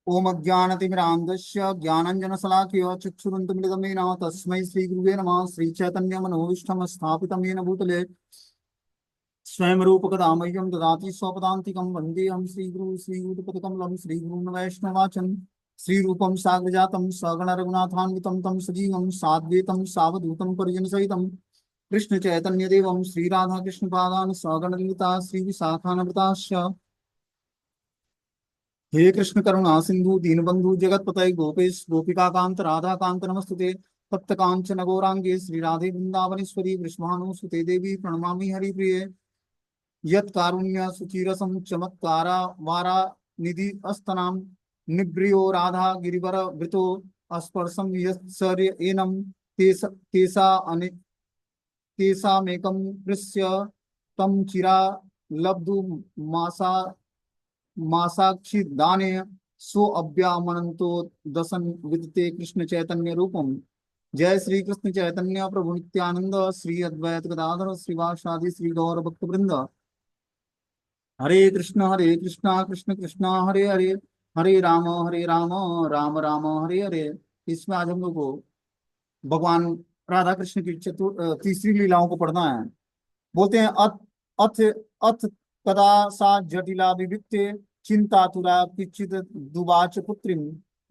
ओम अज्ञानतिमिरान्धस्य ज्ञानञ्जनशलाकया चक्षुरुन्मिलितमेन तस्मै श्रीगुरुवे नमः। श्रीचैतन्यमनोभीष्टं स्थापितं येन भूतले स्वयं रूपकदा मह्यं ददाति स्वपदान्तिकं। वन्देऽहं श्रीगुरु श्रीयुतपदकमलं श्रीगुरून् वैष्णवाचं। श्रीरूपं साग्रजातं सगण रघुनाथान्वितं तं सजीवं साद्वैतं सावधूतं परिजनसहितं कृष्ण चैतन्यदेवं श्रीराधाकृष्णपादान् सगण ललिता श्रीविशाखान्विताश्च। हे कृष्ण करुणा सिंधु दीनबंधु जगतपतये गोपेश गोपिका कांत राधा कांत नमस्तुते। तप्त कांचन गौरांगे श्री राधे वृंदावनेश्वरी वृषभानुसुते देवी प्रणमामि हरिप्रिये। यत् कारुण्य सुचिरसं चमत्कारा वारा निधि अस्तनां निब्रियो राधा गिरिवर वृतो अस्पर्शं यत्सर्य एनं तेसा तेषामेकं कृष्य तं चिरा लब्धु मासा मासाक्षी दाने सो अव्यामनंतो दसन विदते कृष्ण चैतन्य रूपम। जय श्री कृष्ण चैतन्य प्रभु नित्यानंद श्री अद्वैत गदाधर श्रीवासादि श्री गौर भक्त वृंद। हरे कृष्णा कृष्ण कृष्णा हरे हरे, हरे राम राम राम हरे हरे। इसमें आज हम लोग को भगवान राधा कृष्ण की तीसरी लीलाओं को पढ़ना है। बोलते हैं अथ अथ अथ कदा सा जटिला विविक्ते चिंतातुरा किंचित दुवाच पुत्रीं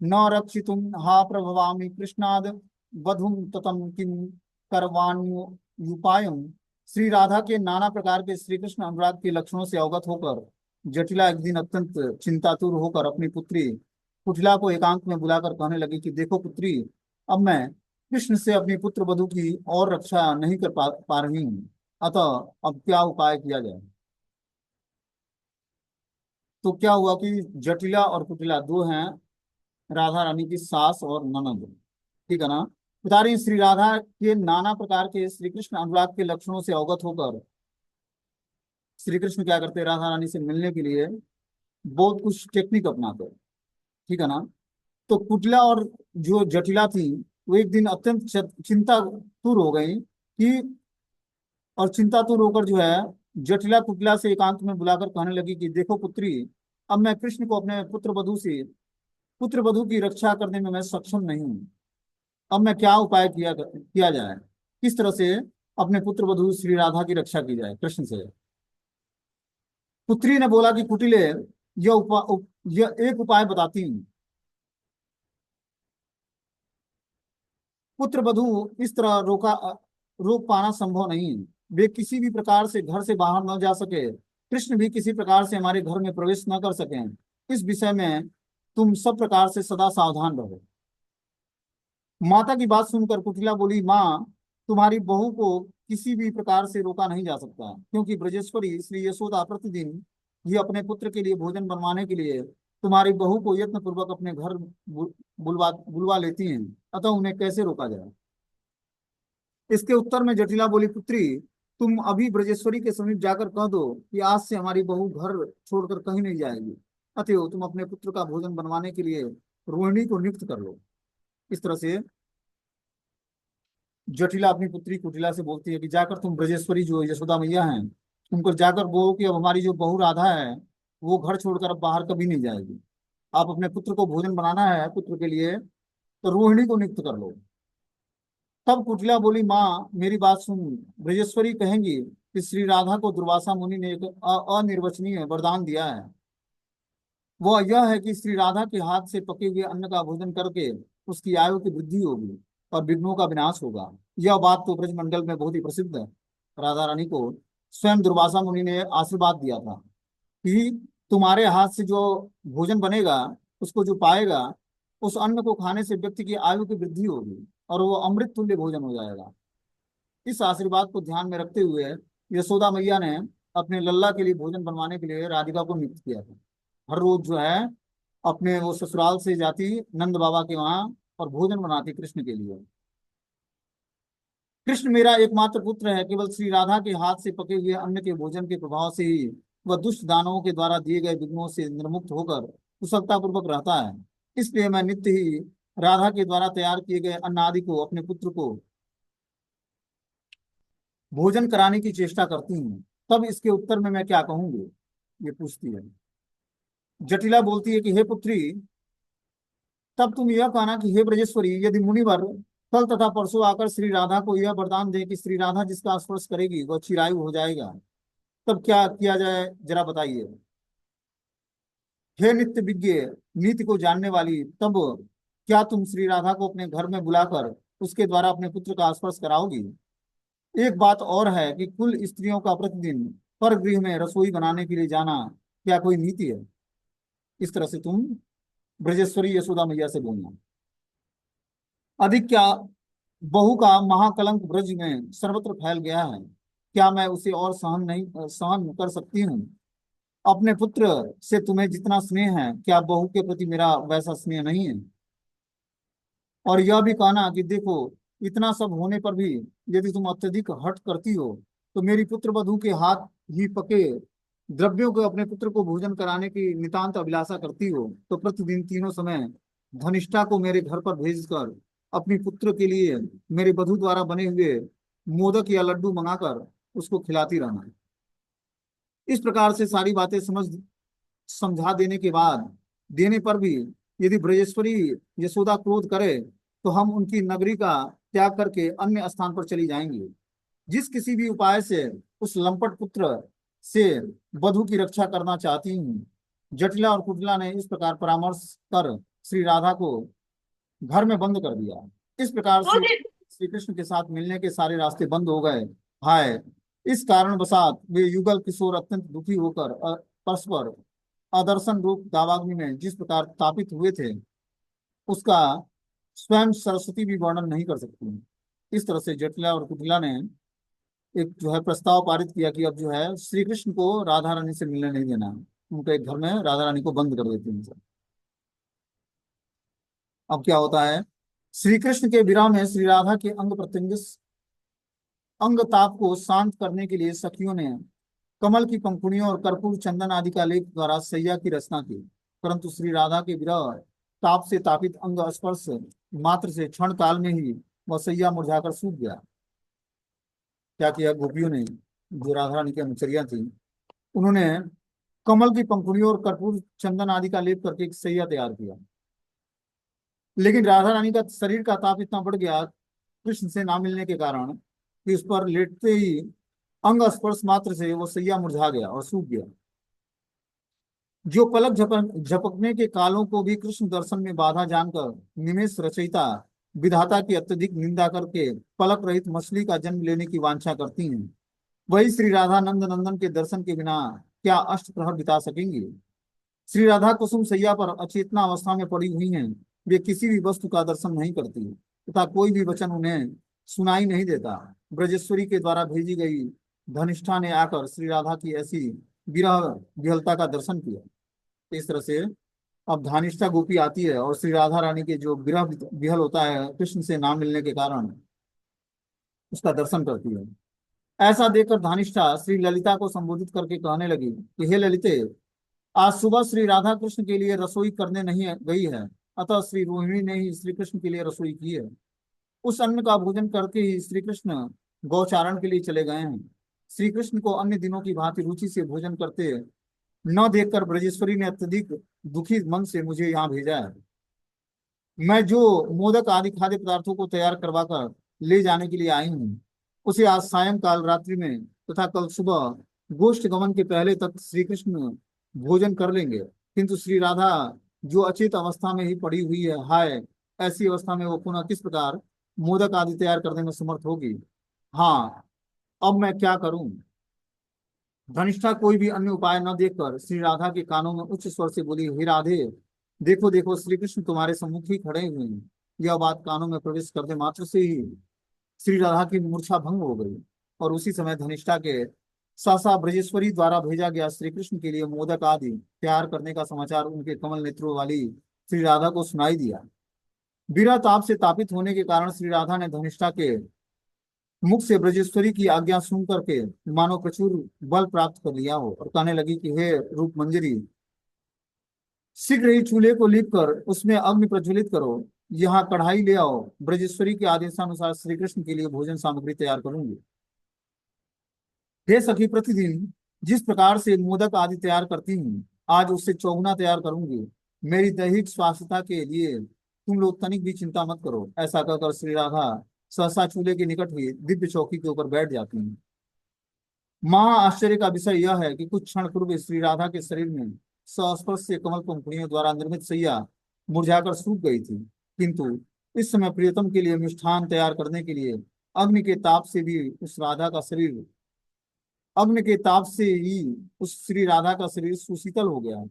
न रक्षितुं हा प्रभवामि कृष्णाद वधुं ततं किं करवाण्युपायम्। श्री राधा के नाना प्रकार के श्री कृष्ण अनुराग के लक्षणों से अवगत होकर जटिला एक दिन अत्यंत चिंतातुर होकर अपनी पुत्री कुटिला को एकांत में बुलाकर कहने लगी कि देखो पुत्री, अब मैं कृष्ण से अपनी पुत्र वधु की और रक्षा नहीं कर पा रही हूँ, अतः अब क्या उपाय किया जाए। तो क्या हुआ कि जटिला और कुटिला दो हैं राधा रानी की सास और ननद, ठीक है ना। बता रही हैं, श्री राधा के नाना प्रकार के श्री कृष्ण अनुराग के लक्षणों से अवगत होकर श्री कृष्ण क्या करते हैं, राधा रानी से मिलने के लिए बहुत कुछ टेक्निक अपनाते हैं, ठीक है ना। तो कुटिला और जो जटिला थी वो एक दिन अत्यंत चिंतातुर हो गई कि, और चिंतातुर होकर जो है जटिला कुटिला से एकांत में बुलाकर कहने लगी कि देखो पुत्री, अब मैं कृष्ण को अपने पुत्र वधु की रक्षा करने में मैं सक्षम नहीं हूँ। अब मैं क्या उपाय किया जाए, किस तरह से अपने पुत्र वधु श्री राधा की रक्षा की जाए कृष्ण से। पुत्री ने बोला कि कुटिले, यह एक उपाय बताती हूँ। पुत्र वधु इस तरह रोक पाना संभव नहीं है। वे किसी भी प्रकार से घर से बाहर न जा सके, कृष्ण भी किसी प्रकार से हमारे घर में प्रवेश न कर सके। इस विषय में तुम सब प्रकार से सदा सावधान रहो। माता की बात सुनकर कुटिला बोली, माँ, तुम्हारी बहू को किसी भी प्रकार से रोका नहीं जा सकता, क्योंकि ब्रजेश्वरी श्री यशोदा प्रतिदिन ही अपने पुत्र के लिए भोजन बनवाने के लिए तुम्हारी बहू को यत्न पूर्वक अपने घर बुलवा लेती हैं, अतः उन्हें कैसे रोका जाए। इसके उत्तर में जटिला बोली, पुत्री, तुम अभी ब्रजेश्वरी के समीप जाकर कह दो कि आज से हमारी बहू घर छोड़कर कहीं नहीं जाएगी, अतएव तुम अपने पुत्र का भोजन बनवाने के लिए रोहिणी को नियुक्त कर लो। इस तरह से जटिला अपनी पुत्री कुटिला से बोलती है कि जाकर तुम ब्रजेश्वरी जो यशोदा मैया हैं उनको जाकर बोलो कि अब हमारी जो बहू राधा है वो घर छोड़कर अब बाहर कभी नहीं जाएगी। आप अपने पुत्र को भोजन बनाना है पुत्र के लिए, तो रोहिणी को नियुक्त कर लो। तब कुटिला बोली, माँ, मेरी बात सुन। ब्रजेश्वरी कहेंगी कि श्री राधा को दुर्वासा मुनि ने एक अनिर्वचनीय वरदान दिया है। वह यह है कि श्री राधा के हाथ से पके हुए अन्न का भोजन करके उसकी आयु की वृद्धि होगी और विघ्नों का विनाश होगा। यह बात तो ब्रजमंडल में बहुत ही प्रसिद्ध है। राधा रानी को स्वयं दुर्वासा मुनि ने आशीर्वाद दिया था कि तुम्हारे हाथ से जो भोजन बनेगा, उसको जो पाएगा, उस अन्न को खाने से व्यक्ति की आयु की वृद्धि होगी और वो अमृत तुल्य भोजन हो जाएगा। इस आशीर्वाद को ध्यान में रखते हुए यशोदा मैया ने अपने लल्ला के लिए भोजन बनवाने के लिए राधिका को नियुक्त किया था। हर रोज जो है अपने वो ससुराल से जाती नंद बाबा के वहां और भोजन बनाती कृष्ण के लिए। कृष्ण मेरा एकमात्र पुत्र है, केवल श्री राधा के हाथ से पके हुए अन्न के भोजन के प्रभाव से ही वह दुष्ट दानवों के द्वारा दिए गए विघ्नों से निर्मुक्त होकर कुशलता पूर्वक रहता है। इसलिए मैं नित्य ही राधा के द्वारा तैयार किए गए अन्न आदि को अपने पुत्र को भोजन कराने की चेष्टा करती हूँ। तब इसके उत्तर में मैं क्या कहूंगी, ये पूछती है। जटिला बोलती है कि हे पुत्री, तब तुम यह कहना कि हे ब्रजेश्वरी, यदि मुनिवर कल तथा परसों आकर श्री राधा को यह वरदान दे कि श्री राधा जिसका स्पर्श करेगी वह चिरायु हो जाएगा, तब क्या किया जाए, जरा बताइए। हे नित्य विज्ञ, नीति को जानने वाली, तब क्या तुम श्री राधा को अपने घर में बुलाकर उसके द्वारा अपने पुत्र का स्पर्श कराओगी? एक बात और है कि कुल स्त्रियों का प्रतिदिन पर गृह में रसोई बनाने के लिए जाना क्या कोई नीति है? इस तरह से तुम ब्रजेश्वरी यशोदा मैया से बोलना। अधिक क्या, बहू का महाकलंक ब्रज में सर्वत्र फैल गया है, क्या मैं उसे और सहन कर सकती हूँ? अपने पुत्र से तुम्हें जितना स्नेह है, क्या बहू के प्रति मेरा वैसा स्नेह नहीं है? और यह भी कहना कि देखो, इतना सब होने पर भी यदि तुम अत्यधिक हठ करती हो, तो मेरी पुत्र वधू के हाथ ही पके द्रव्यों को अपने पुत्र को भोजन कराने की नितांत अभिलाषा करती हो, तो प्रतिदिन तीनों समय धनिष्ठा को मेरे घर पर भेजकर अपनी पुत्र के लिए मेरे वधू द्वारा बने हुए मोदक या लड्डू मंगाकर उसको खिलाती रहना। इस प्रकार से सारी बातें समझा देने के बाद, देने पर भी यदि ब्रजेश्वरी यशोदा क्रोध करे, तो हम उनकी नगरी का त्याग करके अन्य स्थान पर चली जाएंगे। जिस किसी भी उपाय से उस लंपट पुत्र से वधु की रक्षा करना चाहती हूँ। जटिला और कुटिला ने इस प्रकार परामर्श कर श्री राधा को घर में बंद कर दिया। इस प्रकार से श्री कृष्ण के साथ मिलने के सारे रास्ते बंद हो गए। हाय, इस कारण वसात वे युगल किशोर अत्यंत दुखी होकर परस्पर अदर्शन रूप दावाग्नि में जिस प्रकार तापित हुए थे, उसका स्वयं सरस्वती भी वर्णन नहीं कर सकती। इस तरह से जटिला और कुटिला ने एक जो है प्रस्ताव पारित किया कि अब जो है श्री कृष्ण को राधा रानी से मिलने नहीं देना, उनके एक घर में राधा रानी को बंद कर देते हैं। अब क्या होता है, श्री कृष्ण के विरह में श्री राधा के अंग प्रत्यंग अंग ताप को शांत करने के लिए सखियों ने कमल की पंखुड़ियों और कर्पूर चंदन आदि का लेप द्वारा सैया की रचना की। परंतु श्री राधा के विरह ताप से तापित अंग स्पर्श मात्र से क्षण काल में ही वह सैया मुरझाकर सूख गया। क्या किया गोपियों ने, जो राधा रानी की अनुचरिया थी, उन्होंने कमल की पंखुड़ियों और कर्पूर चंदन आदि का लेप करके एक सैया तैयार किया। लेकिन राधा रानी का शरीर का ताप इतना बढ़ गया कृष्ण से ना मिलने के कारण कि उस पर लेटते ही अंग स्पर्श मात्र से वो सैया मुरझा गया और सूख गया। जो पलक झपकने के कालों को भी कृष्ण दर्शन में बाधा जानकर निमेष रचयिता विधाता की अत्यधिक निंदा करके पलक रहित मछली का जन्म लेने की वांछा करती हैं, वही श्री राधा नंद नंदन के दर्शन के बिना क्या अष्ट प्रहर बिता सकेंगी? श्री राधा कुसुम सैया पर अचेतना अवस्था में पड़ी हुई हैं। वे किसी भी वस्तु का दर्शन नहीं करती तथा कोई भी वचन उन्हें सुनाई नहीं देता। ब्रजेश्वरी के द्वारा भेजी गई धनिष्ठा ने आकर श्री राधा की ऐसी विरह विहलता का दर्शन किया। इस तरह से अब धानिष्ठा गोपी आती है और श्री राधा रानी के जो विरह विहल होता है कृष्ण से ना मिलने के कारण, उसका दर्शन करती है। ऐसा देखकर धानिष्ठा श्री ललिता को संबोधित करके कहने लगी कि हे ललिते, आज सुबह श्री राधा कृष्ण के लिए रसोई करने नहीं गई है, अतः श्री रोहिणी ने ही श्री कृष्ण के लिए रसोई की है। उस अन्न का भोजन करके ही श्री कृष्ण गौचारण के लिए चले गए हैं। श्री कृष्ण को अन्य दिनों की भांति रुचि से भोजन करते न देखकर ब्रजेश्वरी ने अत्यधिक दुखी मन से मुझे यहाँ भेजा है। मैं जो मोदक आदि खाद्य पदार्थों को तैयार करवाकर ले जाने के लिए आई हूँ, उसे आज सायंकाल रात्रि में तथा कल सुबह गोष्ठ गमन के पहले तक श्री कृष्ण भोजन कर लेंगे। किंतु श्री राधा जो अचेत अवस्था में ही पड़ी हुई है, हाय, ऐसी अवस्था में वो पुनः किस प्रकार मोदक आदि तैयार करने में समर्थ होगी? हाँ, अब मैं क्या करूं? धनिष्ठा कोई भी अन्य उपाय न देखकर श्री राधा के कानों में उच्च स्वर से बोली, हे राधे, देखो देखो, श्री कृष्ण तुम्हारे सम्मुख ही खड़े हुए हैं। यह बात कानों में प्रवेश करते मात्र से ही श्री राधा की मूर्छा भंग हो गई और उसी समय धनिष्ठा के सासा ब्रजेश्वरी द्वारा भेजा गया श्री कृष्ण के लिए मोदक आदि तैयार करने का समाचार उनके कमल नेत्रों वाली श्री राधा को सुनाई दिया। विरह ताप से तापित होने के कारण श्री राधा ने धनिष्ठा के मुख से ब्रजेश्वरी की आज्ञा सुन करके मानो प्रचुर बल प्राप्त कर लिया हो और कहने लगी कि हे रूप मंजरी, शीघ्र ही चूल्हे को लीप कर उसमें अग्नि प्रज्वलित करो, यहाँ कढ़ाई ले आओ, ब्रजेश्वरी के आदेशानुसार श्री कृष्ण के लिए भोजन सामग्री तैयार करूंगी। हे सखी, प्रतिदिन जिस प्रकार से मोदक आदि तैयार करती हूँ, आज उससे चौगुना तैयार करूंगी। मेरी दैहिक स्वास्थ्यता के लिए तुम लोग तनिक भी चिंता मत करो। ऐसा कहकर श्री राधा सहसा चूल्हे के निकट ही दिव्य चौकी के ऊपर बैठ जाती हैं। महा आश्चर्य का विषय यह है कि कुछ क्षण पूर्व श्री राधा के शरीर में सस्पर्श से कमल पंखुड़ियों द्वारा निर्मित सैया मुरझाकर सूख गई थी, किंतु इस समय प्रियतम के लिए मिष्ठान तैयार करने के लिए अग्नि के ताप से भी उस राधा का शरीर अग्नि के ताप से ही उस श्री राधा का शरीर सुशीतल हो गया।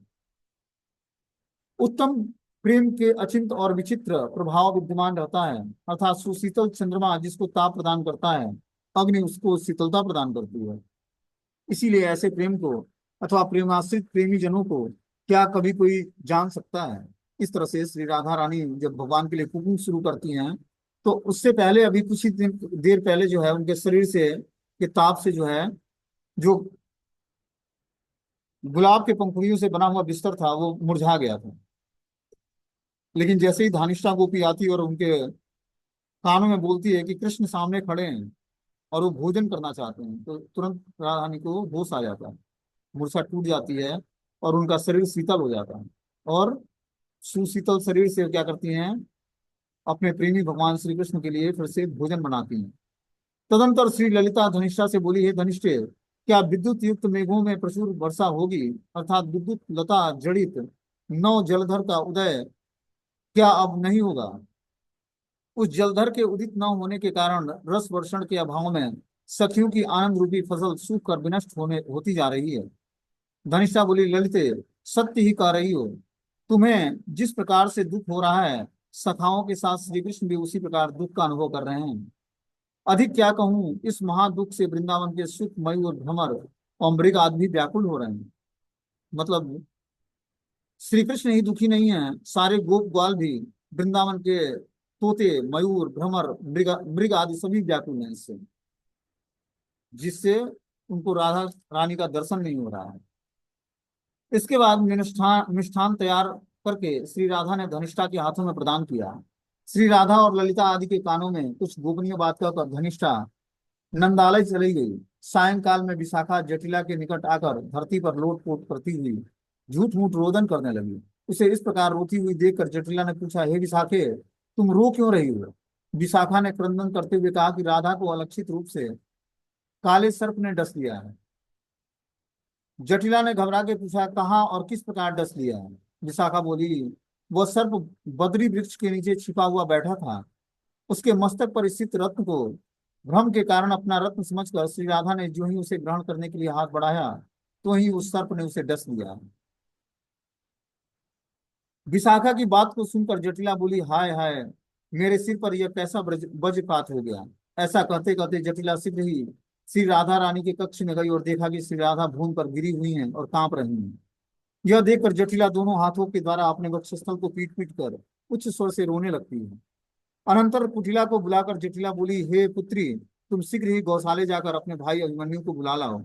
उत्तम प्रेम के अचिंत और विचित्र प्रभाव विद्यमान रहता है, अर्थात सुशीतल चंद्रमा जिसको ताप प्रदान करता है, अग्नि उसको शीतलता प्रदान करती है। इसीलिए ऐसे प्रेम को अथवा प्रेमाश्रित प्रेमी जनों को क्या कभी कोई जान सकता है। इस तरह से श्री राधा रानी जब भगवान के लिए कुकिंग शुरू करती हैं, तो उससे पहले अभी कुछ ही देर पहले जो है उनके शरीर से के ताप से जो है, जो गुलाब के पंखुड़ियों से बना हुआ बिस्तर था वो मुरझा गया था। लेकिन जैसे ही धानिष्ठा गोपी आती और उनके कानों में बोलती है कि कृष्ण सामने खड़े हैं और वो भोजन करना चाहते हैं, तो तुरंत रानी को होश आ जाता है, मूर्छा टूट जाती है और उनका शरीर शीतल हो जाता है। और सुशीतल शरीर से क्या करती हैं, अपने प्रेमी भगवान श्री कृष्ण के लिए फिर से भोजन बनाती हैं। तदंतर श्री ललिता धनिष्ठा से बोली, है धनिष्ठे, क्या विद्युत युक्त मेघों में प्रचुर वर्षा होगी, अर्थात विद्युत लता जड़ित नव जलधर का उदय क्या अब नहीं होगा? उस जलधर के उदित न होने के कारण रस वर्षण के अभाव में सखियों की आनंद रूपी फसल सूख कर विनष्ट होती जा रही है। धनिष्ठा बोली, ललिते, सत्य ही कह रही हो। तुम्हें जिस प्रकार से दुख हो रहा है, सखाओं के साथ श्री कृष्ण भी उसी प्रकार दुख का अनुभव कर रहे हैं। अधिक क्या कहूं, इस महादुख से वृंदावन के सुख, मयूर, भ्रमर और मृग आदि भी व्याकुल हो रहे हैं। मतलब श्री कृष्ण ही दुखी नहीं है, सारे गोप ग्वाल भी, वृंदावन के तोते, मयूर, भ्रमर, मृग मृग आदि सभी व्याकुल हैं इससे, जिससे उनको राधा रानी का दर्शन नहीं हो रहा है। इसके बाद मिष्ठान मिष्ठान तैयार करके श्री राधा ने धनिष्ठा के हाथों में प्रदान किया। श्री राधा और ललिता आदि के कानों में कुछ गोपनीय बात कहकर धनिष्ठा नंदालय चली गई। सायंकाल में विशाखा जटिला के निकट आकर धरती पर लोट पोट करती हुई झूठ मूठ रोदन करने लगी। उसे इस प्रकार रोती हुई देखकर जटिला ने पूछा, हे विशाखे, तुम रो क्यों रही हो? विशाखा ने क्रंदन करते हुए कहा कि राधा को अलक्षित रूप से काले सर्प ने डस लिया है। जटिला ने घबरा के पूछा, कहाँ और किस प्रकार डस लिया है? विशाखा बोली, वह सर्प बद्री वृक्ष के नीचे छिपा हुआ बैठा था। उसके मस्तक पर स्थित रत्न को भ्रम के कारण अपना रत्न समझकर श्री राधा ने जो ही उसे ग्रहण करने के लिए हाथ बढ़ाया, तो ही उस सर्प ने उसे डस लिया। विशाखा की बात को सुनकर जटिला बोली, हाय हाय, मेरे सिर पर यह कैसा वज्रपात हो गया। ऐसा कहते कहते जटिला शीघ्र ही श्री राधा रानी के कक्ष में गई और देखा कि श्री राधा भूमि पर गिरी हुई हैं और कांप रही हैं। यह देखकर जटिला दोनों हाथों के द्वारा अपने वक्षस्थल को पीट पीट कर उच्च स्वर से रोने लगती है। अनंतर कुटिला को बुलाकर जटिला बोली, हे पुत्री, तुम शीघ्र ही गौशाले जाकर अपने भाई अभिमन्यु को बुला लाओ।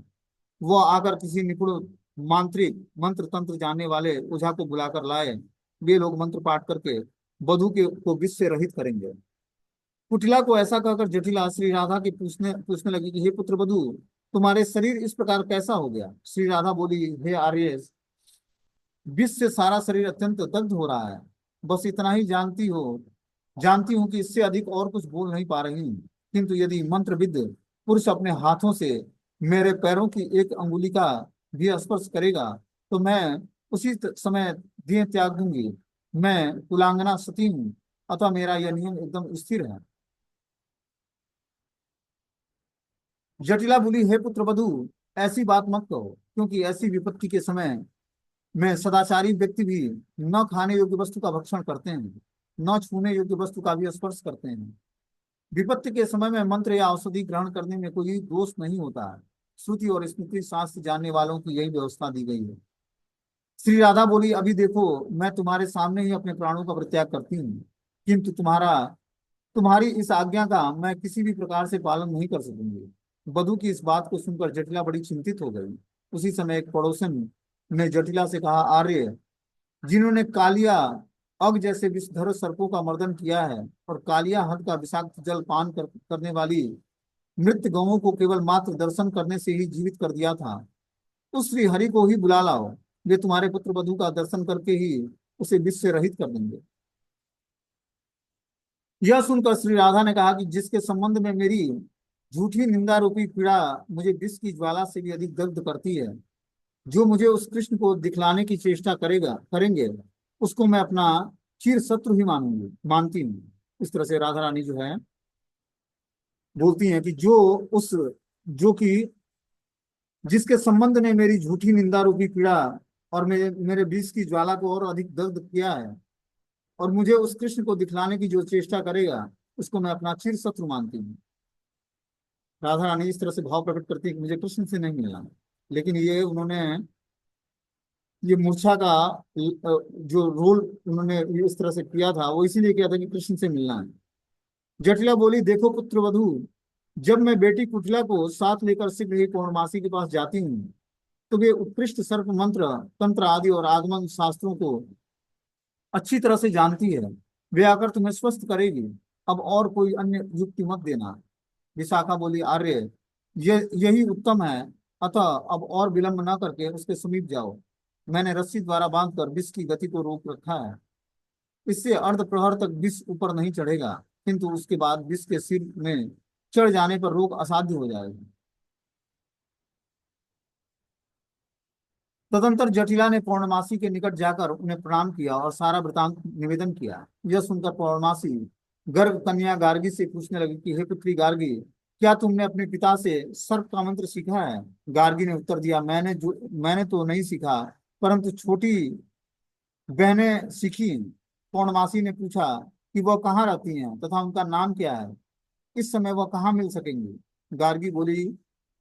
वह आकर किसी निपुण मांत्रिक मंत्र तंत्र जानने वाले ओझा को बुलाकर लाए। वे लोग मंत्र पाठ करके वधु के को विष से रहित करेंगे। कुटिला को ऐसा कहकर जटिला श्री राधा के पूछने पूछने लगी कि हे पुत्र वधु, तुम्हारे शरीर इस प्रकार कैसा हो गया? श्री राधा बोली, हे आर्य, विष से सारा शरीर अत्यंत दग्ध हो रहा है। बस इतना ही जानती हूँ कि इससे अधिक और कुछ बोल नहीं पा रही हूँ। किंतु यदि मंत्रविद पुरुष अपने हाथों से मेरे पैरों की एक अंगुली का भी स्पर्श करेगा, तो मैं उसी समय देह त्याग दूंगी। मैं कुलांगना सती हूँ, अतः मेरा यह नियम एकदम स्थिर है। जटिला बोली, हे पुत्र वधु, ऐसी बात मत कहो, क्योंकि ऐसी विपत्ति के समय में सदाचारी व्यक्ति भी न खाने योग्य वस्तु का भक्षण करते हैं, न छूने योग्य वस्तु का भी स्पर्श करते हैं। विपत्ति के समय में मंत्र या औषधि ग्रहण करने में कोई दोष नहीं होता है। श्रुति और स्मृति शास्त्र जानने वालों की यही व्यवस्था दी गई है। श्री राधा बोली, अभी देखो, मैं तुम्हारे सामने ही अपने प्राणों का परित्याग करती हूँ, किंतु तुम्हारी इस आज्ञा का मैं किसी भी प्रकार से पालन नहीं कर सकूंगी। वधु की इस बात को सुनकर जटिला बड़ी चिंतित हो गई। उसी समय एक पड़ोसन ने जटिला से कहा, आर्य, जिन्होंने कालिया अग जैसे विषधर सर्पों का मर्दन किया है और कालिया हद का विषाक्त जल पान करने वाली मृत गौओं को केवल मात्र दर्शन करने से ही जीवित कर दिया था, उस श्री हरि को ही बुला लाओ। वे तुम्हारे पुत्र वधु का दर्शन करके ही उसे विष से रहित कर देंगे। यह सुनकर श्री राधा ने कहा कि जिसके संबंध में मेरी झूठी निंदा रूपी पीड़ा मुझे विष की ज्वाला से भी अधिक दग्ध करती है, जो मुझे उस कृष्ण को दिखलाने की चेष्टा करेंगे, उसको मैं अपना चिर शत्रु ही मानती हूँ। इस तरह से राधा रानी जो है बोलती हैं कि उस जो कि जिसके संबंध ने मेरी झूठी निंदा रूपी पीड़ा और मेरे मेरे विष की ज्वाला को और अधिक दग्ध किया है, और मुझे उस कृष्ण को दिखलाने की जो चेष्टा करेगा, उसको मैं अपना चिर शत्रु मानती हूँ। राधा रानी इस तरह से भाव प्रकट करती है कि मुझे कृष्ण से नहीं मिलना। लेकिन ये मूर्छा का जो रोल उन्होंने इस तरह से किया था, वो इसीलिए किया था कि कृष्ण से मिलना है। जटिला बोली, देखो पुत्रवधू, जब मैं बेटी कुटिला को साथ लेकर शीघ्र ही पौर्णमासी के पास जाती हूँ, तो वे उत्कृष्ट सर्प मंत्र, तंत्र आदि और आगमन शास्त्रों को अच्छी तरह से जानती है। वे आकर तुम्हें स्वस्थ करेगी। अब और कोई अन्य युक्ति मत देना। विशाखा बोली, आर्य, ये यही उत्तम है। अतः अब और विलंब न करके उसके समीप जाओ। मैंने रस्सी द्वारा बांधकर विष की गति को रोक रखा है। इससे अर्ध प्रहर तक विष ऊपर नहीं चढ़ेगा, किंतु उसके बाद विष के सिर में चढ़ जाने पर रोक असाध्य हो जाएगी। तदंतर जटिला ने पौर्णमासी के निकट जाकर उन्हें प्रणाम किया और सारा वृतांत निवेदन किया। यह सुनकर पौर्णमासी गर्ग कन्या गार्गी से पूछने लगी कि हे पुत्री गार्गी, क्या तुमने अपने पिता से सर्प का मंत्र सीखा है? गार्गी ने उत्तर दिया, मैंने तो नहीं सीखा, परंतु छोटी बहनें सीखी। पौर्णमासी ने पूछा कि वह कहाँ रहती हैं तथा उनका नाम क्या है? इस समय वह कहाँ मिल सकेंगी? गार्गी बोली,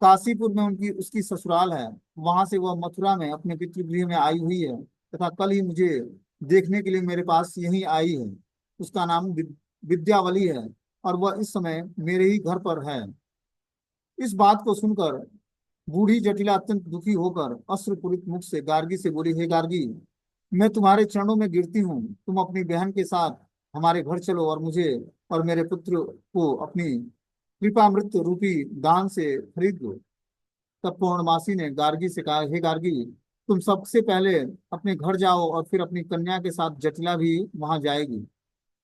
काशीपुर में उनकी उसकी ससुराल है। वहां से वह मथुरा में अपने पितृगृह में आई हुई है तथा कल ही मुझे देखने के लिए मेरे पास यहीं आई है। उसका नाम विद्यावली है और वह इस समय मेरे ही घर पर है। इस बात को सुनकर बूढ़ी जटिला अत्यंत दुखी होकर अश्रुपूरित मुख से गार्गी से बोली, हे गार्गी, मैं तुम्हारे चरणों में गिरती हूँ। तुम अपनी बहन के साथ हमारे घर चलो और मुझे और मेरे पुत्र को अपनी कृपामृत रूपी दान से खरीद लो। तब पूर्णमासी ने गार्गी से कहा, हे गार्गी, तुम सबसे पहले अपने घर जाओ और फिर अपनी कन्या के साथ जटिला भी वहां जाएगी।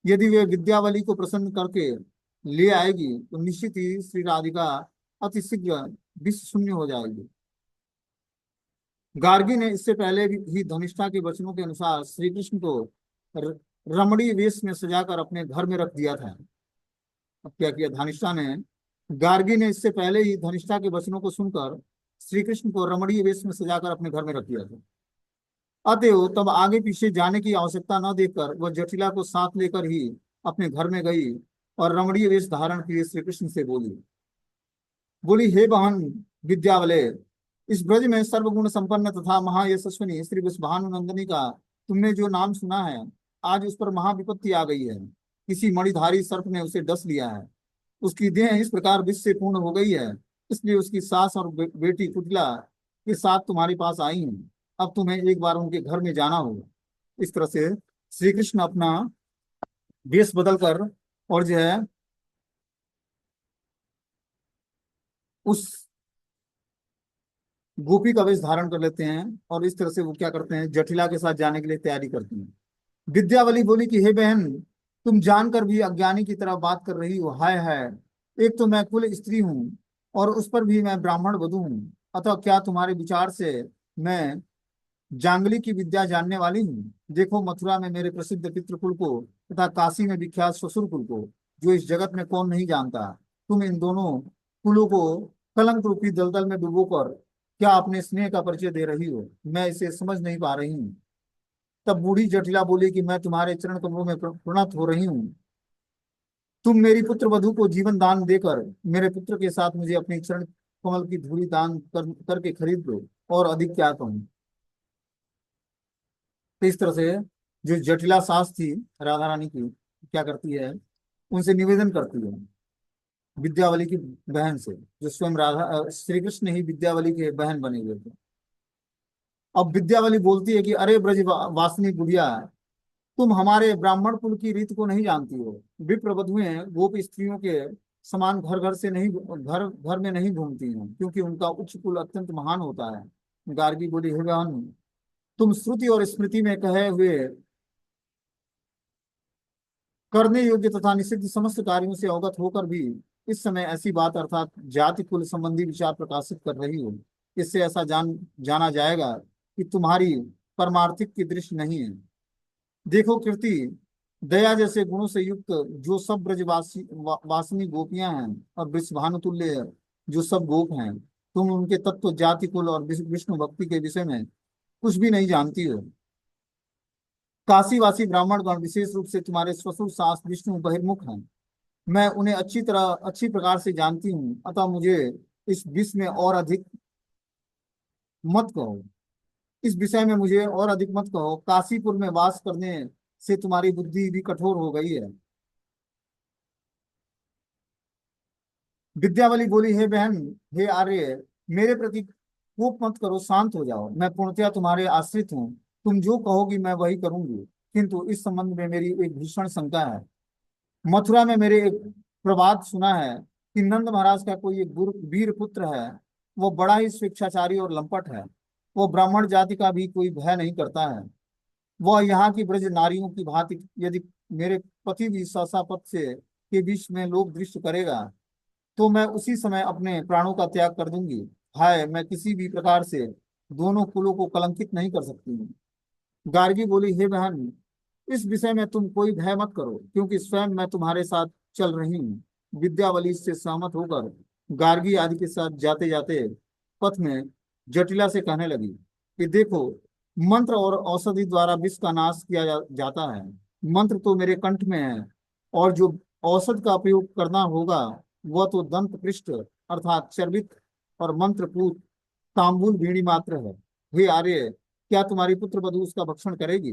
यदि वे विद्यावली को प्रसन्न करके ले आएगी तो निश्चित ही श्री राधिका अति शीघ्र विष शून्य हो जाएगी। गार्गी ने इससे पहले भी ही धनिष्ठा के वचनों के अनुसार श्री कृष्ण को र- रमणीय वेश में सजाकर अपने घर में रख दिया था। अब क्या किया धनिष्ठा ने? गार्गी ने इससे पहले ही धनिष्ठा के वचनों को सुनकर श्री कृष्ण को रमणीय वेश में सजाकर अपने घर में रख दिया था। अतएव तब आगे पीछे जाने की आवश्यकता न देखकर वह जटिला को साथ लेकर ही अपने घर में गई और रमणीय वेश धारण किए श्री कृष्ण से बोली, हे बहन विद्यावले, इस ब्रज में सर्वगुण संपन्न तथा महायशस्विनी श्री वृषभानुनंदिनी का तुमने जो नाम सुना है, आज उस पर महाविपत्ति आ गई है। किसी मणिधारी सर्प ने उसे डस लिया है। उसकी देह इस प्रकार विष से पूर्ण हो गई है। इसलिए उसकी सास और बेटी कुटिला के साथ तुम्हारे पास आई हूँ। अब तुम्हें एक बार उनके घर में जाना होगा। इस तरह से श्री कृष्ण अपना वेश बदल कर और जो है उस गोपी का वेश धारण कर लेते हैं और इस तरह से वो क्या करते हैं, जटिला के साथ जाने के लिए तैयारी करते हैं। विद्यावली बोली कि हे बहन, तुम जानकर भी अज्ञानी की तरह बात कर रही हो। हाय हाय, एक तो मैं कुल स्त्री हूँ और उस पर भी मैं ब्राह्मण वधू हूँ। अतः क्या तुम्हारे विचार से मैं जांगली की विद्या जानने वाली हूँ? देखो, मथुरा में मेरे प्रसिद्ध पितृकुल को तथा काशी में विख्यात ससुर कुल को जो इस जगत में कौन नहीं जानता। तुम इन दोनों कुलों को कलंक रूपी दलदल में डुबोकर क्या अपने स्नेह का परिचय दे रही हो? मैं इसे समझ नहीं पा रही हूँ। तब बूढ़ी जटिला बोली कि मैं तुम्हारे चरण कमलों में प्रणत हो रही हूँ। तुम मेरी पुत्र वधू को जीवन दान देकर मेरे पुत्र के साथ मुझे अपनी चरण कमल की धूली दान करके खरीद लो, और अधिक क्या कहूँ। तो इस तरह से जो जटिला सास थी राधा रानी की, क्या करती है, उनसे निवेदन करती है विद्यावली की बहन से, जो स्वयं श्री कृष्ण ही विद्यावली के बहन बने हुए थे। अब विद्यावली बोलती है कि अरे वासिनी बुढ़िया, तुम हमारे ब्राह्मण कुल की रीत को नहीं जानती हो। विप्र वधुएं गोप स्त्रियों के समान घर घर से नहीं घर घर में नहीं घूमती हैं, क्योंकि उनका उच्च कुल अत्यंत महान होता है। गार्गी बोली, हे बहन, तुम श्रुति और स्मृति में कहे हुए करने योग्य तथा निषिद्ध समस्त कार्यों से अवगत होकर भी इस समय ऐसी बात अर्थात जाति कुल संबंधी विचार प्रकाशित कर रही हो, इससे ऐसा जाना जाएगा कि तुम्हारी परमार्थिक की दृष्टि नहीं है। देखो कीर्ति, दया जैसे गुणों से युक्त जो सब ब्रजवासी वासिनी गोपियां हैं और वृषभानुतुल्य जो सब गोप हैं, तुम उनके तत्व, जाति कुल और विष्णु भक्ति के विषय में कुछ भी नहीं जानती हो। काशीवासी ब्राह्मण गण विशेष रूप से तुम्हारे श्वशुर सास विष्णु बहिर्मुख हैं। मैं उन्हें अच्छी प्रकार से जानती हूँ, अतः मुझे इस विषय में और अधिक मत कहो। इस विषय में मुझे और अधिक मत कहो। काशीपुर में वास करने से तुम्हारी बुद्धि भी कठोर हो गई है। विद्यावली बोली, हे बहन, हे आर्य, मेरे प्रति कोप मत करो, शांत हो जाओ। मैं पूर्णतया तुम्हारे आश्रित हूँ, तुम जो कहोगी मैं वही करूंगी। किंतु इस संबंध में मेरी एक भीषण शंका है। मथुरा में मेरे एक प्रवाद सुना है कि नंद महाराज का कोई एक गुरु वीर पुत्र है। वो बड़ा ही स्वेच्छाचारी और लंपट है। वो ब्राह्मण जाति का भी कोई भय नहीं करता है। वह यहाँ की ब्रज नारियों की भांति यदि मेरे पति भी सहसा पथ से के बीच में लोग दृष्ट करेगा तो मैं उसी समय अपने प्राणों का त्याग कर दूंगी। हाय, मैं किसी भी प्रकार से दोनों कुलों को कलंकित नहीं कर सकती हूँ। गार्गी बोली, हे बहन, इस विषय में तुम कोई भय मत करो, क्योंकि स्वयं मैं तुम्हारे साथ चल रही हूँ। विद्यावली से सहमत होकर गार्गी आदि के साथ जाते जाते पथ में जटिला से कहने लगी कि देखो, मंत्र और औषधि द्वारा विष का नाश किया जाता है। मंत्र तो मेरे कंठ में है, और जो औषध का प्रयोग करना होगा वह तो दंत पृष्ठ अर्थात चर्बित और मंत्रपूत तांबुल भीड़ी मात्र है। हे आर्य, क्या तुम्हारी पुत्र वधू उसका भक्षण करेगी?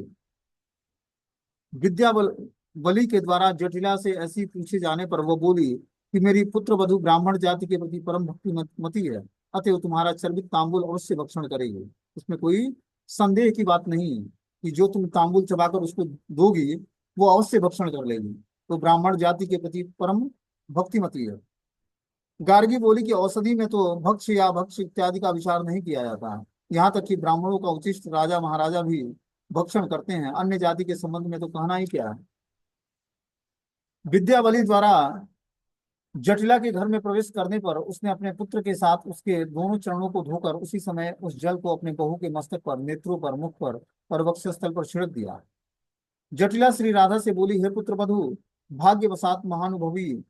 विद्या बलि के द्वारा जटिला से ऐसी पूछे जाने पर वह बोली कि मेरी पुत्र वधू ब्राह्मण जाति के प्रति परम भक्ति मती है, अतएव तुम्हारा चर्बित तांबुल अवश्य भक्षण करेगी। इसमें कोई संदेह की बात नहीं है कि जो तुम तांबुल चबाकर उसको दोगी वो अवश्य भक्षण कर लेगी। तो ब्राह्मण जाति के प्रति परम भक्तिमती है। गार्गी बोली कि औषधि में तो भक्ष या भक्ष इत्यादि का विचार नहीं किया जाता है। यहाँ तक कि ब्राह्मणों का उचिष्ट राजा महाराजा भी भक्षण करते हैं, अन्य जाति के संबंध में तो कहना ही क्या है। विद्यावली द्वारा जटिला के घर में प्रवेश करने पर उसने अपने पुत्र के साथ उसके दोनों चरणों को धोकर उसी समय उस जल को अपने बहू के मस्तक पर, नेत्रों पर, मुख पर और वक्षस्थल पर छिड़क दिया। जटिला श्री राधा से बोली, हे पुत्र वधू, भाग्यवशात महानुभवी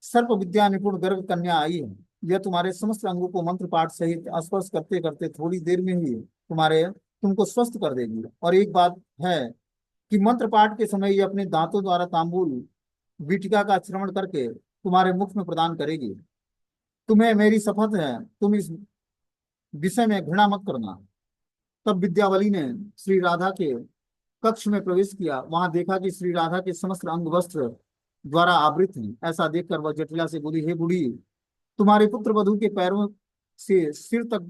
सर्प विद्या निपुण गर्ग कन्या आई है। यह तुम्हारे समस्त अंगों को मंत्र पाठ सहित स्पर्श करते करते थोड़ी देर में ही तुमको स्वस्थ कर देगी। और एक बात है कि मंत्र पाठ के समय ये अपने दांतों द्वारा तांबुल वीटिका का चरण करके तुम्हारे मुख में प्रदान करेगी। तुम्हें मेरी शपथ है, तुम इस विषय में घृणा मत करना। तब विद्यावली ने श्री राधा के कक्ष में प्रवेश किया। वहां देखा कि श्री राधा के समस्त अंग वस्त्र द्वारा आवृत हैं। ऐसा देखकर वह जटिला से बोली, हे बूढ़ी, तुम्हारे पुत्र वधू के पैरों से सिर तक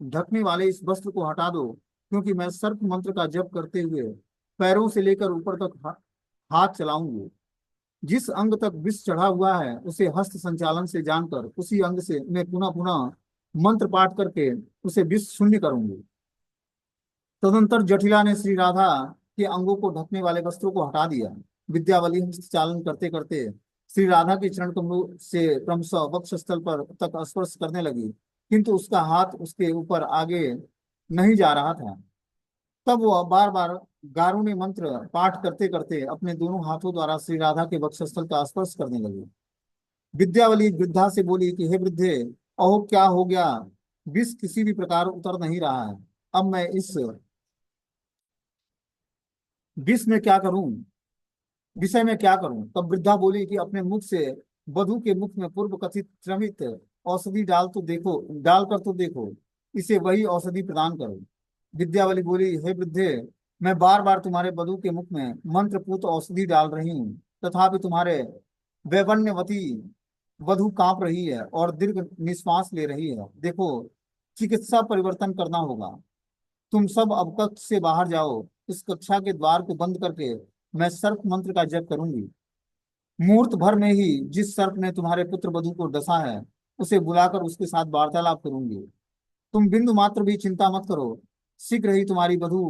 ढकने वाले इस वस्त्र को हटा दो, क्योंकि मैं सर्प मंत्र का जप करते हुए पैरों से लेकर ऊपर तक हाथ चलाऊंगी। जिस अंग तक विष चढ़ा हुआ है उसे हस्त संचालन से जानकर उसी अंग से मैं पुनः पुनः मंत्र पाठ करके उसे विष शून्य करूंगी। तदंतर जटिला ने श्री राधा के अंगों को ढकने वाले वस्त्रों को हटा दिया। विद्यावली हस्त चालन करते करते श्री राधा के चरण कमलों से क्रमशः वक्ष स्थल पर तक स्पर्श करने लगी, किंतु उसका हाथ उसके ऊपर आगे नहीं जा रहा था। तब वह बार बार गारुणी मंत्र पाठ करते करते अपने दोनों हाथों द्वारा श्री राधा के वक्षस्थल का स्पर्श करने लगी। विद्यावली वृद्धा से बोली कि हे वृद्धे, अहो क्या हो गया? विष किसी भी प्रकार उतर नहीं रहा है। अब मैं इस विष में क्या करूं, विषय में क्या करूं? तब वृद्धा बोली कि अपने मुख से वधु के मुख में पूर्व कथित त्रमित औषधि डाल कर तो देखो, इसे वही औषधि प्रदान करो। विद्यावली बोली, हे वृद्धे, मैं बार बार तुम्हारे वधु के मुख में मंत्रपूत औषधि डाल रही हूँ, तथापि तुम्हारे वैवण्यवती वधु कांप रही है और दीर्घ निश्वास ले रही है। देखो, चिकित्सा परिवर्तन करना होगा। तुम सब अब कक्ष से बाहर जाओ। इस कक्षा के द्वार को बंद करके मैं सर्प मंत्र का जप करूंगी। मुहूर्त भर में ही जिस सर्प ने तुम्हारे पुत्र वधु को डसा है उसे बुलाकर उसके साथ वार्तालाप करूंगी। तुम बिंदु मात्र भी चिंता मत करो, शीघ्र ही तुम्हारी वधु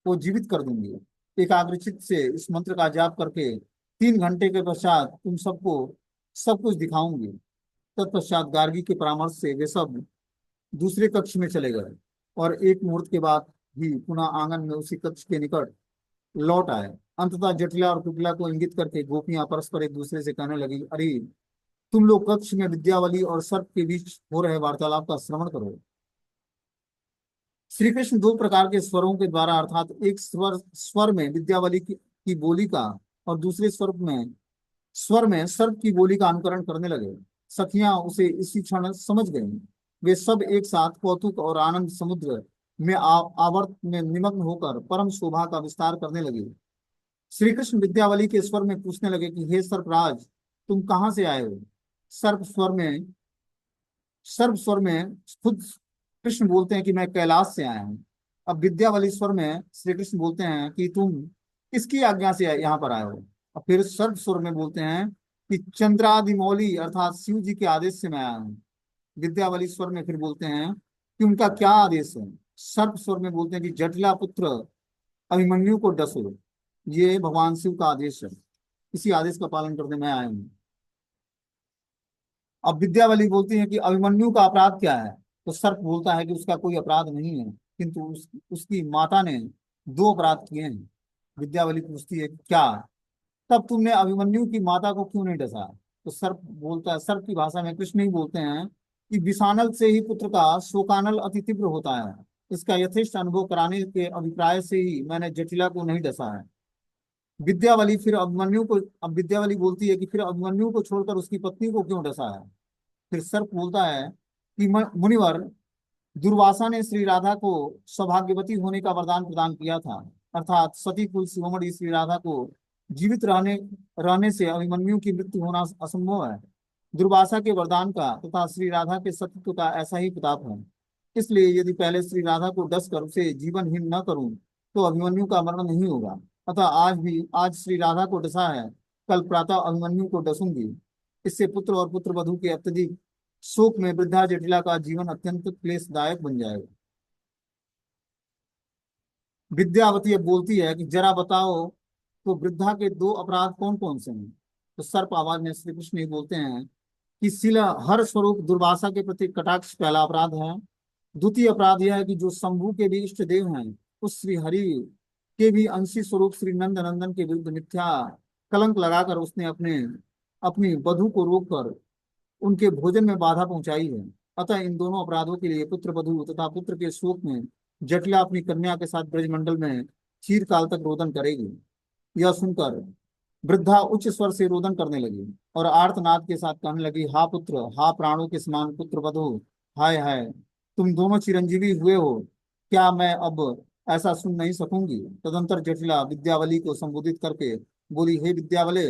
को जीवित कर दूंगी। एकाग्रचित्त से इस मंत्र का जाप करके 3 घंटे के पश्चात तुम सबको सब कुछ दिखाऊंगी। तत्पश्चात गार्गी के परामर्श से वे सब दूसरे कक्ष में चले गए और एक मुहूर्त के बाद ही पुनः आंगन में उसी कक्ष के निकट लौट आए। अंततः जटिला और कुटिला को इंगित करके गोपियां परस्पर एक दूसरे से कहने लगी, अरे तुम लोग कक्ष में विद्यावली और सर्प के बीच हो रहे वार्तालाप का श्रवण करो। श्री कृष्ण दो प्रकार के स्वरों के द्वारा अर्थात एक स्वर स्वर में विद्यावली की बोली का और दूसरे स्वर में सर्प की बोली का अनुकरण करने लगे। सखियां उसे इसी क्षण समझ गईं। वे सब एक साथ कौतुक और आनंद समुद्र में आवर्त में निमग्न होकर परम शोभा का विस्तार करने लगे। श्री कृष्ण विद्यावली के स्वर में पूछने लगे कि हे सर्पराज, तुम कहाँ से आए हो? सर्प स्वर में सर्प स्वर में खुद कृष्ण बोलते हैं कि मैं कैलाश से आया हूँ। अब विद्यावली स्वर में श्री कृष्ण बोलते हैं कि तुम किसकी आज्ञा से यहाँ पर आए हो। और फिर सर्प स्वर में बोलते हैं कि चंद्रादिमौली अर्थात शिव जी के आदेश से मैं आया हूँ। विद्यावली स्वर में फिर बोलते हैं कि उनका क्या आदेश है। सर्प स्वर में बोलते हैं कि जटिला पुत्र अभिमन्यु को डसो, ये भगवान शिव का आदेश है, इसी आदेश का पालन करने मैं आया हूँ। अब विद्यावली बोलती है कि अभिमन्यु का अपराध क्या है। तो सर्प बोलता है कि उसका कोई अपराध नहीं है, किंतु उसकी माता ने 2 अपराध किए हैं। विद्यावली पूछती है कि क्या? तब तुमने अभिमन्यु की माता को क्यों नहीं डसा? तो सर्प बोलता है, सर्प की भाषा में कृष्ण ही बोलते हैं कि विषानल से ही पुत्र का शोकानल अति तीव्र होता है। इसका यथेष्ट अनुभव कराने के अभिप्राय से ही मैंने जटिला को नहीं डसा है। अब विद्यावली बोलती है कि फिर अभिमन्यु को छोड़कर उसकी पत्नी को क्यों डसा है। फिर सर्प बोलता है कि मुनिवर, दुर्वासा ने श्री राधा को सौभाग्यवती होने का वरदान प्रदान किया था, अर्थात सती कुल शिरोमणि श्री राधा को जीवित रहने रहने से अभिमन्यु की मृत्यु होना असंभव है। दुर्वासा के वरदान का तथा श्री राधा के सत्यत्व का ऐसा ही प्रताप है। इसलिए यदि पहले श्री राधा को डस कर उसे जीवनहीन न करूं तो अभिमन्यु का मरण नहीं होगा। अतः आज श्री राधा को डसा है, कल प्रातः अभिमन्यु को डसूंगी। इससे पुत्र और पुत्र वधू के अत्यधिक शोक में वृद्धा जटिला का जीवन अत्यंत क्लेशदायक बन जाएगा। विद्यावती अब बोलती है कि जरा बताओ तो वृद्धा के 2 अपराध कौन कौन से हैं। तो सर्प आवाज में श्री कृष्ण ही बोलते हैं कि शिला हर स्वरूप दुर्वासा के प्रति कटाक्ष पहला अपराध है। द्वितीय अपराध यह है कि जो शंभु के भी इष्ट देव हैं उस श्री हरि के भी अंशी स्वरूप श्री नंद नंदन के विरुद्ध मिथ्या कलंक लगाकर उसने अपनी वधु को रोककर उनके भोजन में बाधा पहुंचाई है। अतः इन दोनों अपराधों के लिए पुत्र वधु तथा पुत्र के शोक में जटिला अपनी कन्या के साथ ब्रजमंडल में चिरकाल तक रोदन करेगी। यह सुनकर वृद्धा उच्च स्वर से रोदन करने लगी और आर्तनाद के साथ कहने लगी, हा पुत्र, हा प्राणों के समान पुत्र वधु, हाय हाय, तुम दोनों चिरंजीवी हुए हो, क्या मैं अब ऐसा सुन नहीं सकूंगी। तदंतर जटिला विद्यावली को संबोधित करके बोली, हे विद्यावले,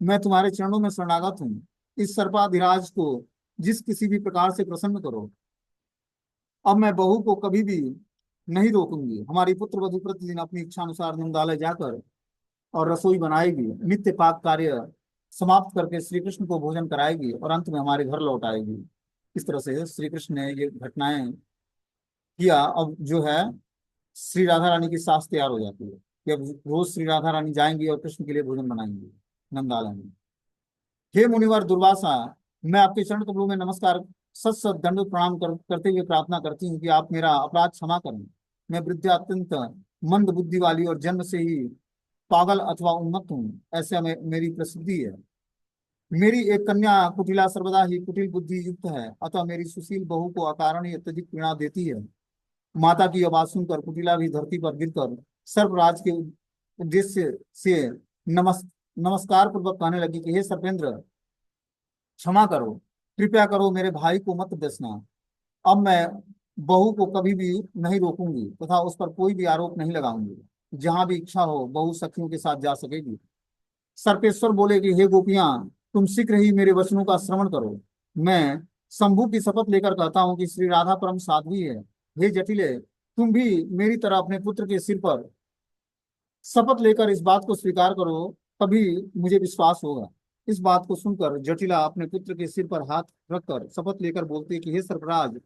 मैं तुम्हारे चरणों में शरणागत हूँ। इस सर्पाधिराज को जिस किसी भी प्रकार से प्रसन्न करो। अब मैं बहू को कभी भी नहीं रोकूंगी। हमारी पुत्र वधु प्रतिदिन अपनी इच्छा अनुसार नंदालय जाकर और रसोई बनाएगी, नित्य पाक कार्य समाप्त करके श्री कृष्ण को भोजन कराएगी और अंत में हमारे घर लौट आएगी। इस तरह से श्री कृष्ण ने ये घटनाएं किया। अब जो है श्री राधा रानी की सास तैयार हो जाती है कि अब रोज श्री राधा रानी जाएंगी और कृष्ण के लिए भोजन बनाएंगी नंदालय में। हे मुनिवर दुर्वासा, मैं आपके चरण कमलों में नमस्कार सत सत दंड प्रणाम करते हुए प्रार्थना करती हूँ कि आप मेरा अपराध क्षमा करें। मैं वृद्धा अत्यंत मंद बुद्धि वाली और जन्म से ही पागल अथवा उन्मत्त हूँ, ऐसे में मेरी प्रसिद्धि है। मेरी एक कन्या कुटिला सर्वदा ही कुटिल बुद्धि युक्त है, अतः मेरी सुशील बहू को अकारण ही अत्यधिक पीड़ा देती है। माता की आवाज सुनकर कुटिला भी धरती पर गिरकर सर्पराज के उद्देश्य से नमस्कार पूर्वक कहने लगी कि हे सर्पेंद्र, क्षमा करो, कृपया करो, मेरे भाई को मत डसना। अब मैं बहू को कभी भी नहीं रोकूंगी तथा उस पर कोई भी आरोप नहीं लगाऊंगी। जहां भी इच्छा हो बहू सखियों के साथ जा सकेगी। सर्पेश्वर बोले कि हे गोपियां, तुम शीघ्र ही मेरे वचनों का श्रवण करो। मैं शंभु की शपथ लेकर कहता हूँ कि श्री राधा परम साध्वी है। हे जटिले, तुम भी मेरी तरह अपने पुत्र के सिर पर शपथ लेकर इस बात को स्वीकार करो, तभी मुझे विश्वास होगा। इस बात को सुनकर जटिला अपने पुत्र के सिर पर हाथ रखकर शपथ लेकर बोलती है कि हे सर्पराज,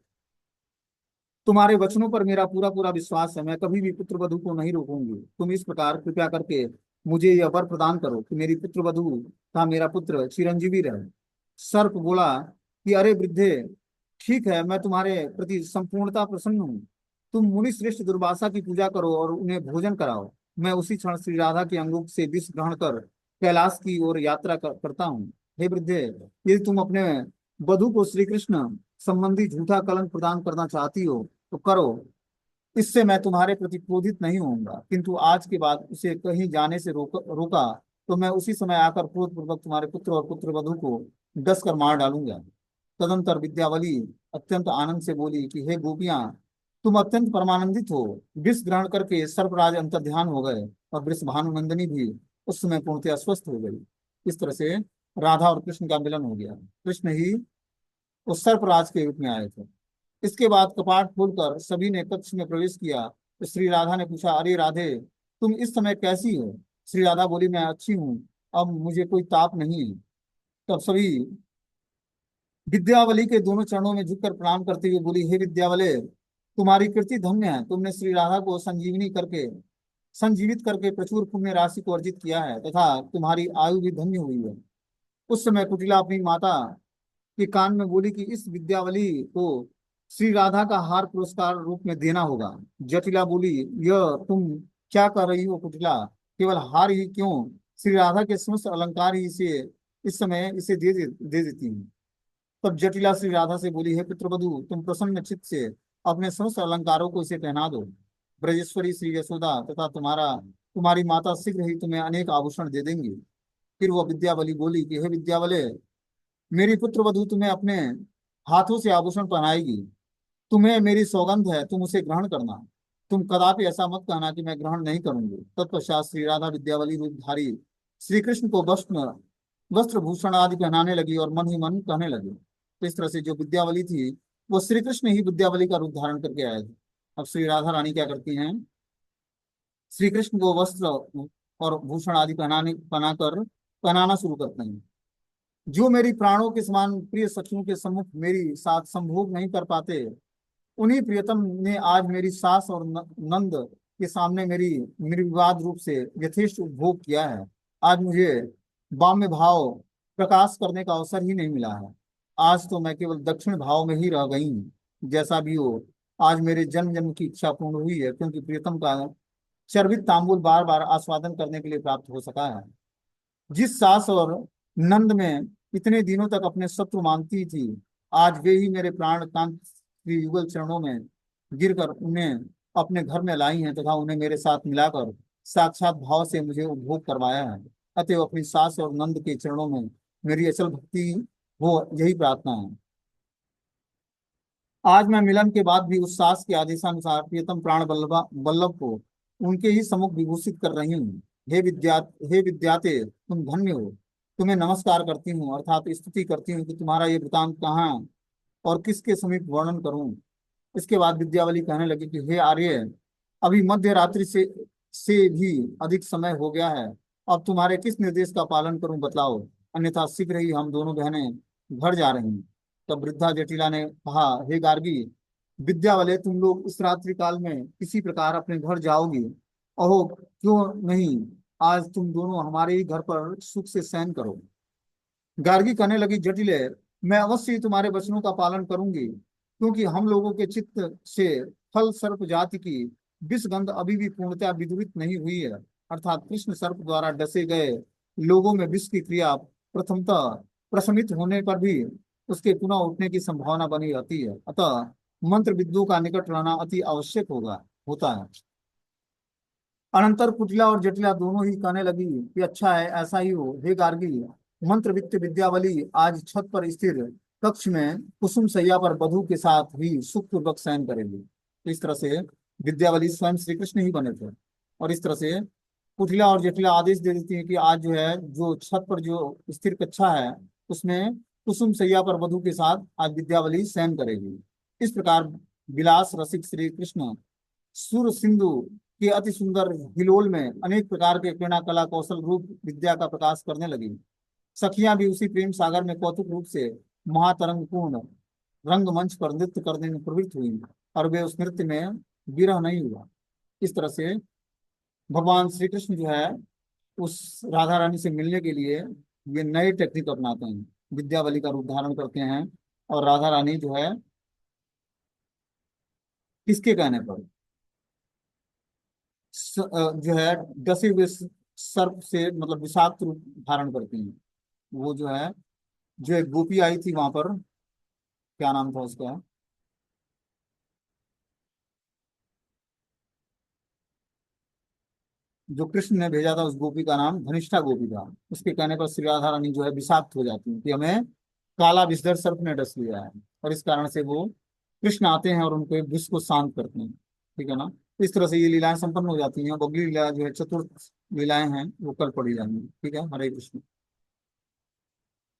तुम्हारे वचनों पर मेरा पूरा पूरा विश्वास है, मैं कभी भी पुत्र वधू को नहीं रोकूंगी। तुम इस प्रकार कृपया करके मुझे यह वर प्रदान करो कि मेरी पुत्र वधू का मेरा पुत्र चिरंजीवी रहे। सर्प बोला कि अरे वृद्धे, ठीक है, मैं तुम्हारे प्रति संपूर्णता प्रसन्न हूँ। तुम मुनि श्रेष्ठ दुर्वासा की पूजा करो और उन्हें भोजन कराओ। मैं उसी क्षण श्री राधा के अंगूख से विष ग्रहण कर कैलाश की ओर यात्रा करता हूँ। हे वृद्धे, यदि तुम अपने वधु को श्री कृष्ण संबंधी झूठा कलंक प्रदान करना चाहती हो तो करो, इससे मैं तुम्हारे प्रति क्रोधित नहीं होऊंगा। किंतु आज के बाद उसे कहीं जाने से रोका तो मैं उसी समय आकर क्रोधपूर्वक तुम्हारे पुत्र और पुत्र वधु को डस कर मार डालूंगा। तदंतर विद्यावली अत्यंत आनंद से बोली कि हे गोपियां, तुम अत्यंत परमानंदित हो। विष ग्रहण करके सर्पराज अंतर्ध्यान हो गए और वृषभानुनंदिनी भी उस समय पूर्णतया स्वस्थ हो गई। इस तरह से राधा और कृष्ण का मिलन हो गया। कृष्ण ही उस सर्पराज के रूप में आए थे। इसके बाद कपाट खोलकर सभी ने कक्ष में प्रवेश किया तो श्री राधा ने पूछा, अरे राधे, तुम इस समय कैसी हो? श्री राधा बोली, मैं अच्छी हूँ, अब मुझे कोई ताप नहीं है। तब सभी विद्यावली के दोनों चरणों में झुककर प्रणाम करते हुए बोली, हे विद्यावले, तुम्हारी कीर्ति धन्य है। तुमने श्री राधा को संजीवित करके प्रचुर पुण्य राशि को अर्जित किया है तथा तुम्हारी आयु भी धन्य हुई है। उस समय कुटिला अपनी माता के कान में बोली कि इस विद्यावली को श्री राधा का हार पुरस्कार रूप में देना होगा। जटिला बोली, यह तुम क्या कर रही हो कुटिला? केवल हार ही क्यों, श्री राधा के समस्त अलंकार ही इसे इस समय इसे दे देती हूँ। तब जटिला श्री राधा से बोली, हे पुत्रवधू, तुम प्रसन्न चित्त से अपने समस्त अलंकारों को इसे पहना दो। ब्रजेश्वरी श्री यशोदा तथा तुम्हारी माता शीघ्र ही तुम्हें अनेक आभूषण दे देंगी। फिर वह विद्यावली बोली कि हे विद्यावले, मेरी पुत्र वधू तुम्हें अपने हाथों से आभूषण पहनाएगी। तुम्हें मेरी सौगंध है, तुम उसे ग्रहण करना। तुम कदापि ऐसा मत कहना कि मैं ग्रहण नहीं करूंगी। तत्पश्चात श्री राधा विद्यावली रूपधारी श्री कृष्ण को वस्त्र भूषण आदि पहनाने लगी और मन ही मन कहने लगी। तो इस तरह से जो विद्यावली थी वो श्री कृष्ण ही विद्यावली का रूप धारण करके आए थे। अब श्री राधा रानी क्या करती हैं, श्री कृष्ण को वस्त्र और भूषण आदि पहनाना शुरू करते हैं। जो मेरी प्राणों के समान प्रिय सखियों के सम्मुख मेरी साथ संभोग नहीं कर पाते, उन्हीं प्रियतम ने आज मेरी सास और नंद के सामने मेरी निर्विवाद रूप से यथेष्ट उपभोग किया है। आज मुझे वाम्य भाव प्रकाश करने का अवसर ही नहीं मिला है। आज तो मैं केवल दक्षिण भाव में ही रह गई हूँ। जैसा भी हो, आज मेरे जन्म जन्म की इच्छा पूर्ण हुई है, क्योंकि प्रियतम का चर्वित तांबूल बार बार आस्वादन करने के लिए प्राप्त हो सका है। जिस सास और नंद में इतने दिनों तक अपने शत्रु मानती थी, आज वे ही मेरे प्राण कांत श्री युगल चरणों में गिरकर उन्हें अपने घर में लाई हैं तथा उन्हें मेरे साथ मिलाकर साक्षात भाव से मुझे उपभोग करवाया है। अतएव अपनी सास और नंद के चरणों में मेरी अचल भक्ति हो, यही प्रार्थना है। आज मैं मिलन के बाद भी उस सास के आदेशानुसार प्रियतम प्राण वल्लभ को उनके ही सम्मुख विभूषित कर रही हूँ। हे विद्याते, तुम धन्य हो। तुम्हें नमस्कार करती हूँ, अर्थात स्तुति करती हूँ कि तुम्हारा ये वृतांत कहाँ और किसके समीप वर्णन करूं। इसके बाद विद्यावली कहने लगी कि हे आर्य, अभी मध्य रात्रि से भी अधिक समय हो गया है। अब तुम्हारे किस निर्देश का पालन करूं, बतलाओ, अन्यथा शीघ्र ही हम दोनों बहनें घर जा रही हैं। तब वृद्धा जटिला ने कहा, हे गार्गी, विद्यावले, तुम लोग इस रात्रि काल में किसी प्रकार अपने घर जाओगी। अहो, क्यों नहीं, आज तुम दोनों हमारे ही घर पर सुख से शयन करो। गार्गी कहने लगी, जटिले, मैं अवश्य ही तुम्हारे वचनों का पालन करूंगी, क्योंकि हम लोगों के चित्त से फल सर्प जाति की विषगंध अभी भी पूर्णतया विदूरित नहीं हुई है। अर्थात कृष्ण सर्प द्वारा डसे गए लोगों में विष की क्रिया प्रथमतः प्रशमित होने पर भी उसके पुनः उठने की संभावना बनी रहती है। अतः मंत्र विद्यों का निकट रहना अति आवश्यक होता है। अनंतर कुटिला और जटिला दोनों ही कहने लगी कि अच्छा है, ऐसा ही हो। हे गार्गी, मंत्र वित्त विद्यावली आज छत पर स्थिर कक्ष में कुसुम सैया पर वधु के साथ ही सुख पूर्वक शयन करेगी। तो इस तरह से विद्यावली स्वयं श्री कृष्ण ही बने थे। और इस तरह से कुटिला और जटिला आदेश दे देती है कि आज जो है, जो छत पर जो स्थिर कक्षा है उसमें कुसुम सैया पर वधु के साथ आज विद्यावली शयन करेगी। इस प्रकार विलास रसिक श्री कृष्ण सुर सिंधु के अति सुंदर हिलोल में अनेक प्रकार के क्रीड़ा कला कौशल रूप विद्या का प्रकाश करने लगी। सखियां भी उसी प्रेम सागर में कौतुक रूप से महातरंग पूर्ण रंगमंच पर नृत्य करने में प्रवृत्त हुई। और वे उस नृत्य में विरह नहीं हुआ। इस तरह से भगवान श्री कृष्ण जो है उस राधा रानी से मिलने के लिए ये नए टेक्निक अपनाते हैं, विद्यावली का रूप धारण करते हैं। और राधा रानी जो है किसके कहने पर जो है डसे हुए सर्प से मतलब विषाक्त रूप धारण करती हैं। वो जो है, जो एक गोपी आई थी वहां पर, क्या नाम था उसका, जो कृष्ण ने भेजा था, उस गोपी का नाम धनिष्ठा गोपी था। उसके कहने पर श्री राधा रानी जो है विषाक्त हो जाती है कि हमें काला विषधर सर्प ने डस लिया है। और इस कारण से वो कृष्ण आते हैं और उनको विष को शांत करते हैं। ठीक है ना। इस तरह से ये लीलाएं संपन्न हो जाती हैं। बगली लीला जो है चतुर्थ लीलाएं हैं वो कल पढ़ी जाएंगी। ठीक है। हरे कृष्ण।